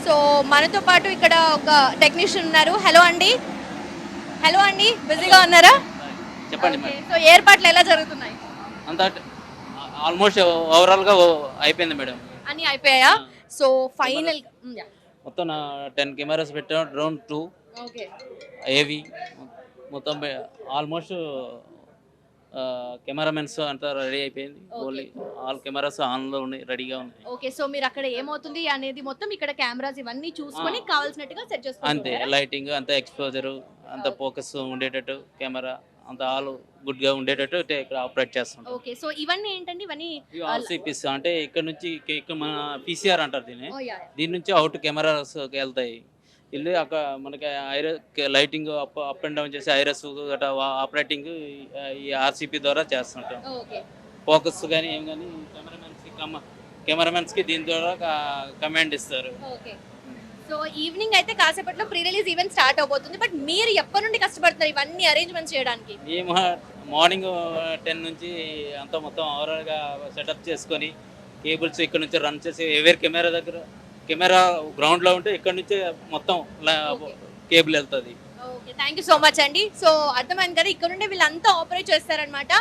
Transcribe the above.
So మనతో పాటు ఇక్కడ ఒక టెక్నీషియన్ ఉన్నారు. హలో అండి. హలో అండి. బిజీగా ఉన్నారా? చెప్పండి ఓకే. మేడం. సో ఏర్పాట్లు ఎలా జరుగుతున్నాయి? అంతా ఆల్మోస్ట్ ఓవరాల్గా అయిపోయింది మేడం. అన్నీ అయిపోయాయా? ఆ, సో ఫైనల్ యాహ్! మొత్తం 10 కెమెరాస్ పెట్టాం, డ్రోన్ 2 ఓకే. ఏవి మొత్తం ఆల్మోస్ట్ కెమెరామెన్స్ అంతా రెడీ అయిపోయింది. ఓకే. ఓన్లీ ఆల్ కెమెరాస్ ఆన్లో ఉన్నాయి, రెడీగా ఉన్నాయి. ఓకే. సో మీరు అక్కడ ఏమవుతుంది అనేది మొత్తం ఇక్కడ కెమెరాస్ ఇవన్నీ చూసుకొని ఆ. కావాల్సినట్టుగా సెట్ అంతే, చేసుకుంటున్నారా? లైటింగ్ అంతా ఎక్స్పోజరు అంత ఓకే. ఫోకస్ ఉండేటట్టు కెమెరా అంత ఆల్ గుడ్గా ఉండేటట్టు ఇక్కడ ఆపరేట్ చేస్తుంటాం. ఓకే. సో ఇవన్నీ ఏంటండి? ఇవన్నీ ఇవి ఆర్సీపీస్ అంటే ఇక్కడ నుంచి ఇక్కడ మన పీసీఆర్ అంటారు దీన్ని. ఓహ్! యాహ్! దీని నుంచి అవుట్ కెమెరాస్ వెళ్తాయి. వెళ్ళి అక్కడ మనకి లైటింగ్ అప్ అండ్ డౌన్ చేసి ఐరస్ గట్రా ఆపరేటింగ్ ఈ ఆర్సీపీ ద్వారా చేస్తుంటాం. ఓకే. ఫోకస్ కానీ ఏం కానీ కెమెరామెన్స్కి దీని ద్వారా కమాండ్ ఇస్తారు. ఓకే. సో ఈవినింగ్ అయితే కాసేపట్లో ప్రీ రిలీజ్ ఈవెంట్ స్టార్ట్ అవబోతుంది. బట్ మీరు ఎప్పటి నుండి కష్టపడుతున్నారు ఇవన్నీ అరేంజ్‌మెంట్స్ చేయడానికి? మేము మార్నింగ్ 10 నుంచి అంతా మొత్తం ఓవరాల్గా సెటప్ చేసుకొని కేబుల్స్ ఇక్కడ నుంచి రన్ చేసి ఎవరి కెమెరా గ్రౌండ్లో ఉంటే ఇక్కడ నుంచి మొత్తం ఓకే. కేబుల్ వెళ్తుంది. Okay. Thank you so much అండి. సో అర్థమైంది కదా! ఇక్కడ నుండే వీళ్ళంతా ఆపరేట్ చేస్తారనమాట.